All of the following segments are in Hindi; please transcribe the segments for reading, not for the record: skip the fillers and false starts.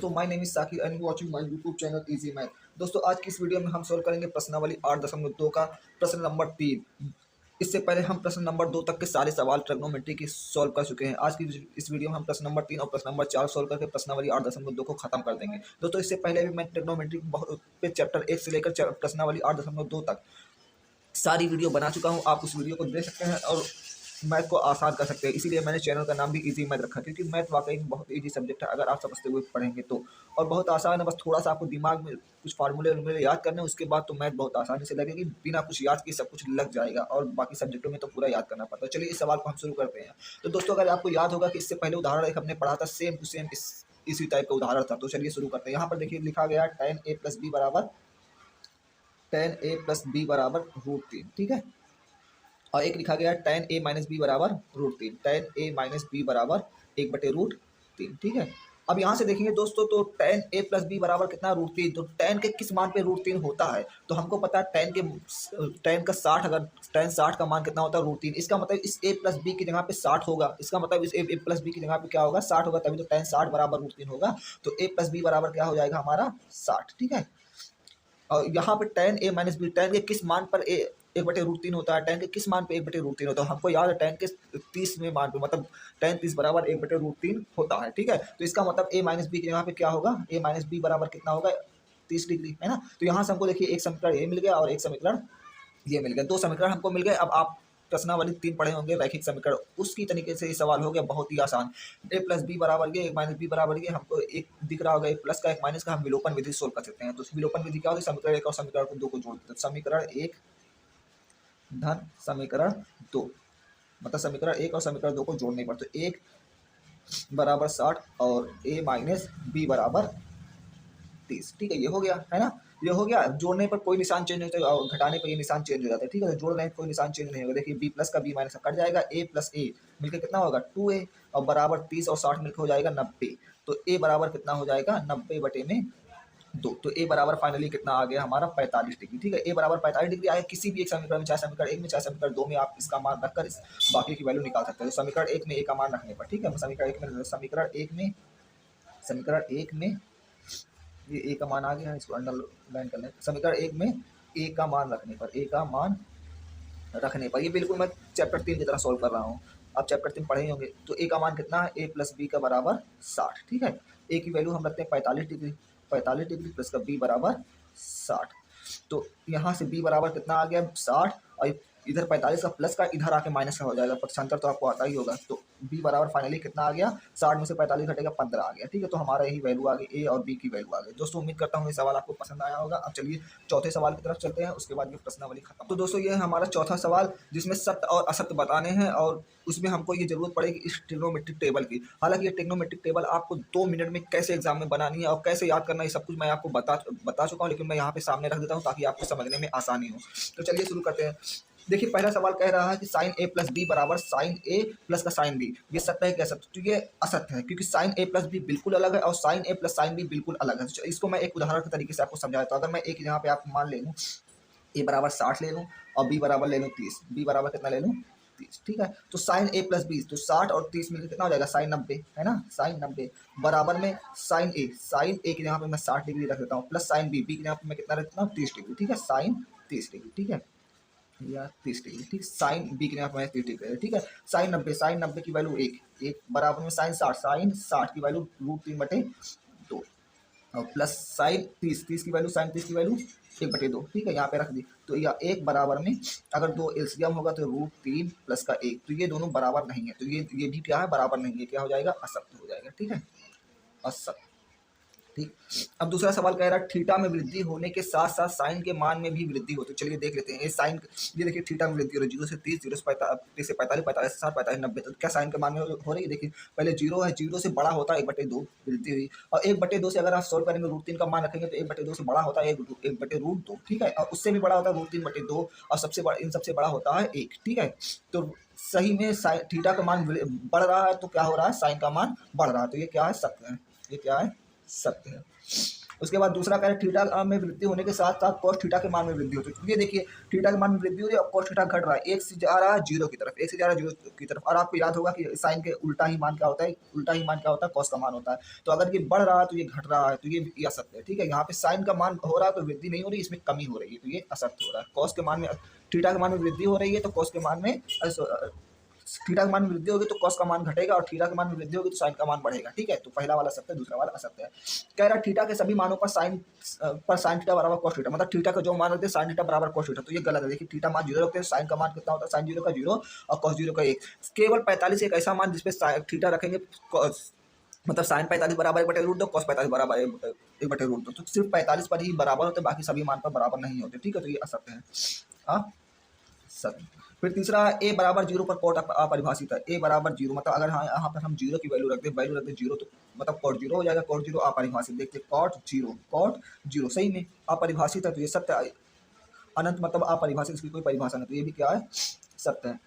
दोस्तों, my name is Sakir and you watching my YouTube channel easy math. दोस्तों, आज की इस वीडियो में हम सॉल्व करेंगे प्रश्नावली 8.2 का प्रश्न नंबर 3। इससे पहले हम प्रश्न नंबर 2 तक के सारे सवाल ट्रिग्नोमेट्री की सॉल्व कर चुके हैं। आज की इस वीडियो में हम प्रश्न नंबर 3 और प्रश्न नंबर 4 सॉल्व करके प्रश्नावली 8.2 को खत्म कर देंगे। दोस्तों, इससे पहले भी मैं ट्रिग्नोमेट्री पे चैप्टर 1 से लेकर प्रश्नावली 8.2 तक सारी वीडियो बना चुका हूँ। आप उस वीडियो को देख सकते हैं और मैथ को आसान कर सकते हैं। इसीलिए मैंने चैनल का नाम भी इजी मैथ रखा, क्योंकि मैथ वाकई में बहुत इजी सब्जेक्ट है अगर आप समझते हुए पढ़ेंगे तो। और बहुत आसान है, बस थोड़ा सा आपको दिमाग में कुछ फार्मूले याद करने, उसके बाद तो मैथ बहुत आसानी से लगेगी। बिना कुछ याद किए सब कुछ लग जाएगा और बाकी सब्जेक्टों में तो पूरा याद करना पड़ता है। चलिए इस सवाल को हम शुरू करते हैं। तो दोस्तों, अगर आपको याद होगा कि इससे पहले उदाहरण एक हमने पढ़ा था, सेम टू सेम इसी टाइप का उदाहरण था। तो चलिए शुरू करते हैं। यहाँ पर देखिए लिखा गया tan a प्लस बी बराबर √3, ठीक है। और एक लिखा गया tan a माइनस बी बराबर √3, tan a माइनस बी बराबर 1/√3, ठीक है। अब यहाँ से देखेंगे दोस्तों, तो tan a प्लस बी बराबर कितना √3, तो tan के किस मान पे √3 होता है, तो हमको पता है tan का 60, अगर tan 60 का मान कितना होता है √3। इसका मतलब इस a प्लस बी की जगह पे 60 होगा। इसका मतलब इस a प्लस बी की जगह पे क्या होगा, 60 होगा, तभी तो tan 60 बराबर √3 होगा। तो a प्लस बी बराबर क्या हो जाएगा हमारा 60, ठीक है। और यहाँ पे tan a minus b, tan के किस मान पर a 1/√3 होता है, tan के किस मान पे 1/√3 होता है, हमको याद है tan के 30वें मान पे, मतलब tan 30 बराबर 1/√3 होता है, ठीक है। तो इसका मतलब a माइनस बी के यहाँ पे क्या होगा, a माइनस बी बराबर कितना होगा 30 डिग्री, है ना। तो यहाँ से हमको देखिए एक समीकरण a मिल गया और एक समीकरण ये मिल गया, दो समीकरण हमको मिल गए। अब आप प्रश्नावली 3 पढ़े होंगे, रैखिक समीकरण, उसकी तरीके से ये सवाल हो गया, बहुत ही आसान। a प्लस बी बराबर ये, एक माइनस बी बराबर ये, हमको एक दिख रहा होगा एक प्लस का एक माइनस का, हम विलोपन विधि सोल्व कर सकते हैं। तो विलोपन विधि क्या होती है, समीकरण 1 और समीकरण 2 को जोड़ देते हैं। समीकरण 1 धन समीकरण 2, मतलब समीकरण 1 और समीकरण 2 को जोड़ने पर, तो 1 बराबर 60 और a माइनस बी बराबर 30, ठीक है। ये हो गया, है ना, ये हो गया। जोड़ने पर कोई निशान चेंज नहीं होता और घटाने पर ये निशान चेंज हो जाता है, ठीक है। तो जोड़ रहे हैं कोई निशान चेंज नहीं होगा। देखिए b प्लस का b माइनस का कट जाएगा, a प्लस a मिलकर कितना होगा 2a, और बराबर 30 और 60 मिलकर हो जाएगा 90। तो a बराबर कितना हो जाएगा 90/2। तो a बराबर फाइनली कितना आ गया हमारा 45 डिग्री, ठीक है। a बराबर 45 डिग्री आया किसी भी एक समीकरण में, चाहे समीकरण 1 में चाहे समीकरण 2 में, आप इसका मान रखकर इस बाकी की वैल्यू निकाल सकते हैं। तो समीकरण 1 में a का मान रखने पर, ठीक है, समीकरण 1 में ये ए का मान आ गया है, इसको अंडरलाइन कर लें। समीकरण 1 में ए का मान रखने पर, ये बिल्कुल मैं चैप्टर 3 की तरह सॉल्व कर रहा हूँ। आप चैप्टर 3 पढ़े ही होंगे। तो ए का मान कितना है, a प्लस बी का बराबर 60, ठीक है। ए की वैल्यू हम रखते हैं 45 डिग्री, 45 डिग्री प्लस का बी बराबर 60। तो यहाँ से b बराबर कितना आ गया 60, और इधर 45 का प्लस का इधर आके माइनस का हो जाएगा, पक्षांतर तो आपको आता ही होगा। तो b बराबर फाइनली कितना आ गया, 60 में से 45 घटेगा 15 आ गया, ठीक है। तो हमारा यही वैल्यू आ गई, a और b की वैल्यू आ गई। दोस्तों, उम्मीद करता हूँ ये सवाल आपको पसंद आया होगा। अब चलिए चौथे सवाल की तरफ चलते हैं, उसके बाद ये प्रश्नावली खत्म। तो दोस्तों, ये है हमारा चौथा सवाल, जिसमें सत्य और असत्य बताने हैं, और उसमें हमको ये जरूरत पड़ेगी इस ट्रिग्नोमेट्रिक टेबल की। हालांकि ये ट्रिग्नोमेट्रिक टेबल आपको 2 मिनट में कैसे एग्जाम में बनानी है और कैसे याद करना है, ये सब कुछ मैं आपको बता चुका हूँ, लेकिन मैं यहाँ पे सामने रख देता हूँ ताकि आपको समझने में आसानी हो। तो चलिए शुरू करते हैं। देखिए, पहला सवाल कह रहा है कि साइन a प्लस बी बराबर साइन a प्लस का साइन b। ये सत्य है क्या असत्य, तो ये असत्य है, क्योंकि साइन a प्लस बी बिल्कुल अलग है और sine a plus sine b बिल्कुल अलग है। तो इसको मैं एक उदाहरण के तरीके से आपको समझाता हूँ। अगर मैं एक यहाँ पे आप मान ले लूँ a बराबर 60 ले लूँ और b बराबर ले लूँ 30, b बराबर कितना ले लूँ 30, ठीक है। तो साइन a प्लस बी, तो 60 और 30 मिलकर कितना हो जाएगा साइन 90, है ना, साइन 90 बराबर में साइन a के यहाँ पे मैं 60 डिग्री रख देता हूँ, प्लस साइन b के यहाँ पे मैं कितना रखता हूँ 30 डिग्री, ठीक है, साइन 30 डिग्री, ठीक है, या 30 डिग्री, ठीक। साइन बी के यहाँ पे मैं 30 डिग्री, ठीक है। साइन 90 की वैल्यू 1 बराबर में साइन 60 की वैल्यू √3/2, और प्लस साइन 30 की वैल्यू 1/2, ठीक है, यहाँ पे रख दी। तो यह 1 बराबर में अगर 2 एलसीएम होगा तो √3 प्लस का 1, तो ये दोनों बराबर नहीं है, तो ये भी क्या है, बराबर नहीं है, क्या हो जाएगा, असत्य हो जाएगा, ठीक है, असत्य, ठीक। अब दूसरा सवाल कह रहा है थीटा में वृद्धि होने के साथ साथ साइन के मान में भी वृद्धि होती है। चलिए देख लेते हैं। ये देखिए थीटा में वृद्धि हो रही है, 0 से 30, 0 से 45, 45 से 60, 45 से 90। तो क्या साइन के मान में हो रही है, देखिए पहले 0 है, 0 से बड़ा होता है 1/2 वृद्धि हुई, और 1/2 से अगर आप सॉल्व करेंगे √3 का मान रखेंगे तो 1/2 से बड़ा होता है 1/√2, ठीक है, और उससे भी बड़ा होता है √3/2, और सबसे बड़ा, इन सबसे बड़ा होता है 1, ठीक है। तो सही में थीटा का मान बढ़ रहा है, तो क्या हो रहा है, साइन का मान बढ़ रहा है, तो ये क्या है, सत्य है, ये क्या है, सत्य है। उसके बाद दूसरा कह रहे थीटा में वृद्धि होने के साथ साथ कॉस थीटा के मान में वृद्धि होती है। तो ये देखिए थीटा के मान में वृद्धि हो रही है और कॉस थीटा घट रहा है, एक से जा रहा है जीरो की तरफ, एक से जा रहा है जीरो की तरफ। और आपको याद होगा कि साइन के उल्टा ही मान क्या होता है, उल्टा ही मान क्या होता है, कॉस का मान होता है। तो अगर ये बढ़ रहा है तो ये घट रहा है, तो ये असत्य है। ठीक है, यहाँ पे साइन का मान हो रहा है तो वृद्धि नहीं हो रही, इसमें कमी हो रही है, तो ये असत्य हो रहा है। कॉस के मान में थीटा के मान में वृद्धि हो रही है तो कॉस के मान में थीटा के मान में वृद्धि होगी तो कॉस का मान घटेगा, और थीटा के मान में वृद्धि होगी तो साइन का मान बढ़ेगा। ठीक है, तो पहला वाला सत्य है, दूसरा वाला असत्य है। कह रहा थीटा के सभी मानों पर साइन थीटा बराबर कॉस थीटा, मतलब थीटा का जो मान रखते हैं साइन थीटा बराबर कॉस थीटा, तो ये गलत है। देखिए थीटा मान जीरो रखते हैं, साइन का मान कितना होता है, साइन जीरो का जीरो और कॉस जीरो का 1। केवल 45 एक ऐसा मान जिसपे थीटा रखेंगे, मतलब साइन 45 बराबर 1/√2, कॉस 45 बराबर 1/√2, तो सिर्फ 45 पर ही बराबर होते हैं, बाकी सभी मान पर बराबर नहीं होते। ठीक है, तो ये असत्य है। हाँ सत्य। फिर तीसरा ए बराबर जीरो पर कॉट अपरिभाषित है। ए बराबर जीरो मतलब अगर हाँ यहाँ पर हम जीरो की वैल्यू रख दें जीरो, तो मतलब कॉट जीरो हो जाएगा। कॉट जीरो अपरिभाषित, देखते कॉट जीरो सही में अपरिभाषित है, तो ये सत्य है। अनंत मतलब अपरिभाषित, इसकी कोई परिभाषा नहीं, तो ये भी क्या है, सत्य है।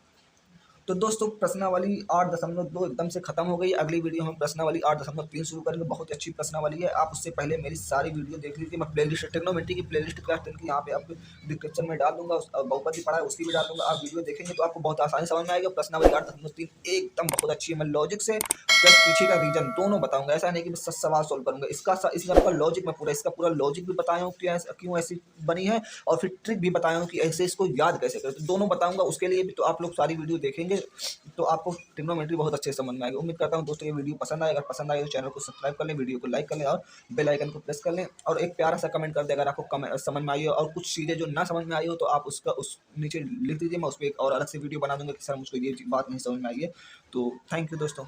तो दोस्तों प्रश्नावली 8.2 एकदम से खत्म हो गई। अगली वीडियो हम प्रश्नावली 8.3 शुरू करेंगे। बहुत अच्छी प्रश्नावली है, आप उससे पहले मेरी सारी वीडियो देख लीजिए। मैं प्लेलिस्ट ट्रिग्नोमेट्री की प्लेलिस्ट क्लास 10 की यहाँ पे आपको डिस्क्रिप्शन में डाल दूंगा, बहुपति पढ़ा है उसकी भी डाल दूंगा। आप वीडियो देखेंगे तो आपको बहुत आसानी समझ में आएगा। प्रश्नावली 8.3 एकदम बहुत अच्छी है। मैं लॉजिक से प्लस पीछे का रीजन दोनों बताऊंगा, ऐसा नहीं कि मैं सवाल सॉल्व करूंगा। इसका लॉजिक मैं इसका पूरा लॉजिक भी बताया हूँ क्यों ऐसी बनी है, और फिर ट्रिक भी बताया हूँ कि ऐसे इसको याद कैसे करें, तो दोनों बताऊंगा। उसके लिए भी तो आप लोग सारी वीडियो देखेंगे तो आपको ट्रिग्नोमेट्री बहुत अच्छे से समझ में आएगी। उम्मीद करता हूँ दोस्तों ये वीडियो पसंद आए। अगर पसंद आए तो चैनल को सब्सक्राइब कर लें, वीडियो को लाइक कर लें और बेल आइकन को प्रेस कर लें, और एक प्यारा सा कमेंट कर दें अगर आपको समझ में आई हो, और कुछ चीज़ें जो ना समझ में आई हो तो आप उसका उस नीचे लिख दीजिए। मैं उस पर एक और अलग से वीडियो बना दूंगा कि सर मुझको ये बात नहीं समझ में आई है। तो थैंक यू दोस्तों।